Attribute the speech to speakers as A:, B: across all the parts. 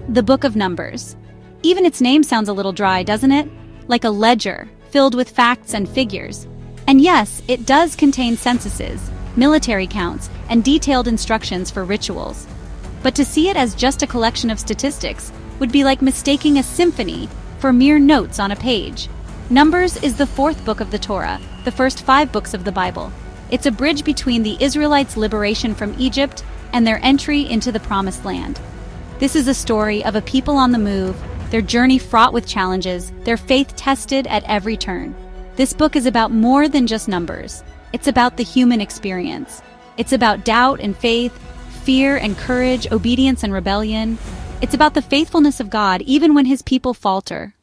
A: The Book of Numbers. Even its name sounds a little dry, doesn't it? Like a ledger, filled with facts and figures. And yes, it does contain censuses, military counts, and detailed instructions for rituals. But to see it as just a collection of statistics would be like mistaking a symphony for mere notes on a page. Numbers is the fourth book of the Torah, the first 5 books of the Bible. It's a bridge between the Israelites' liberation from Egypt and their entry into the Promised Land. This is a story of a people on the move, their journey fraught with challenges, their faith tested at every turn. This book is about more than just numbers. It's about the human experience. It's about doubt and faith, fear and courage, obedience and rebellion. It's about the faithfulness of God even when His people falter.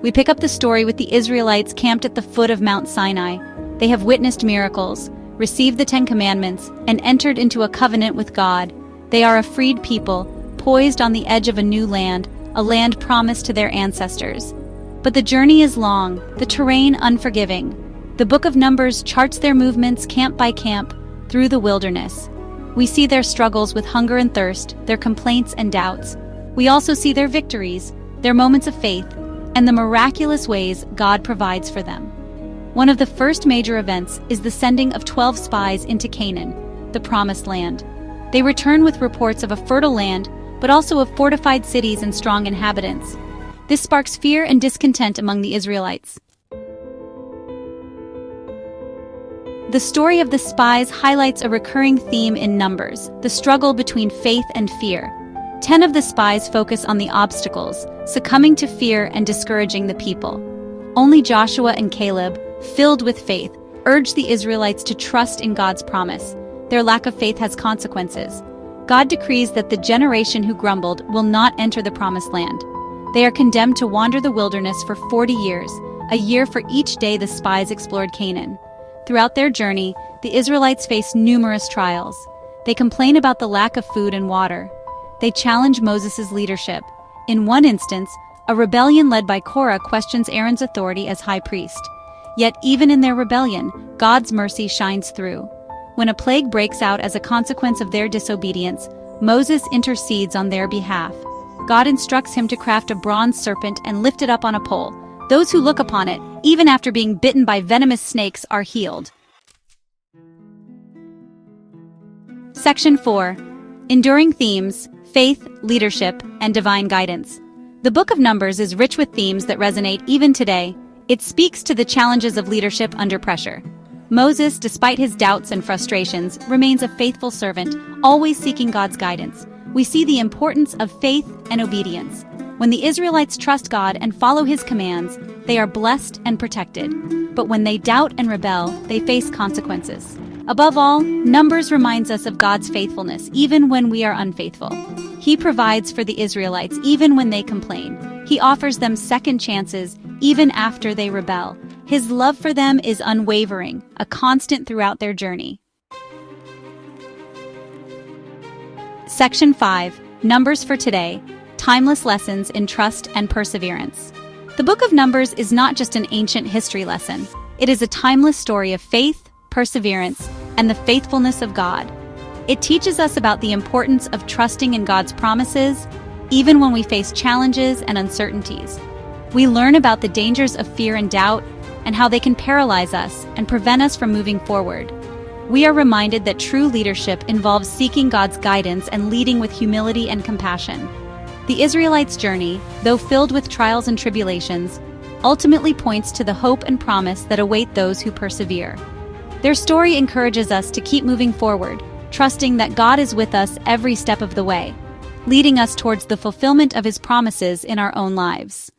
A: We pick up the story with the Israelites camped at the foot of Mount Sinai. They have witnessed miracles, received the 10 Commandments, and entered into a covenant with God. They are a freed people, poised on the edge of a new land, a land promised to their ancestors. But the journey is long, the terrain unforgiving. The Book of Numbers charts their movements camp by camp through the wilderness. We see their struggles with hunger and thirst, their complaints and doubts. We also see their victories, their moments of faith, and the miraculous ways God provides for them. One of the first major events is the sending of 12 spies into Canaan, the Promised Land. They return with reports of a fertile land, but also of fortified cities and strong inhabitants. This sparks fear and discontent among the Israelites. The story of the spies highlights a recurring theme in Numbers, the struggle between faith and fear. 10 of the spies focus on the obstacles, succumbing to fear and discouraging the people. Only Joshua and Caleb, filled with faith, urge the Israelites to trust in God's promise. Their lack of faith has consequences. God decrees that the generation who grumbled will not enter the Promised Land. They are condemned to wander the wilderness for 40 years, a year for each day the spies explored Canaan. Throughout their journey, the Israelites face numerous trials. They complain about the lack of food and water. They challenge Moses' leadership. In one instance, a rebellion led by Korah questions Aaron's authority as high priest. Yet even in their rebellion, God's mercy shines through. When a plague breaks out as a consequence of their disobedience, Moses intercedes on their behalf. God instructs him to craft a bronze serpent and lift it up on a pole. Those who look upon it, even after being bitten by venomous snakes, are healed. Section 4. Enduring Themes, Faith, Leadership, and Divine Guidance. The Book of Numbers is rich with themes that resonate even today. It speaks to the challenges of leadership under pressure. Moses, despite his doubts and frustrations, remains a faithful servant, always seeking God's guidance. We see the importance of faith and obedience. When the Israelites trust God and follow His commands, they are blessed and protected. But when they doubt and rebel, they face consequences. Above all, Numbers reminds us of God's faithfulness, even when we are unfaithful. He provides for the Israelites even when they complain. He offers them second chances even after they rebel. His love for them is unwavering, a constant throughout their journey. Section 5. Numbers for Today. Timeless Lessons in Trust and Perseverance. The Book of Numbers is not just an ancient history lesson. It is a timeless story of faith, perseverance, and the faithfulness of God. It teaches us about the importance of trusting in God's promises, even when we face challenges and uncertainties. We learn about the dangers of fear and doubt, and how they can paralyze us and prevent us from moving forward. We are reminded that true leadership involves seeking God's guidance and leading with humility and compassion. The Israelites' journey, though filled with trials and tribulations, ultimately points to the hope and promise that await those who persevere. Their story encourages us to keep moving forward, trusting that God is with us every step of the way, leading us towards the fulfillment of His promises in our own lives.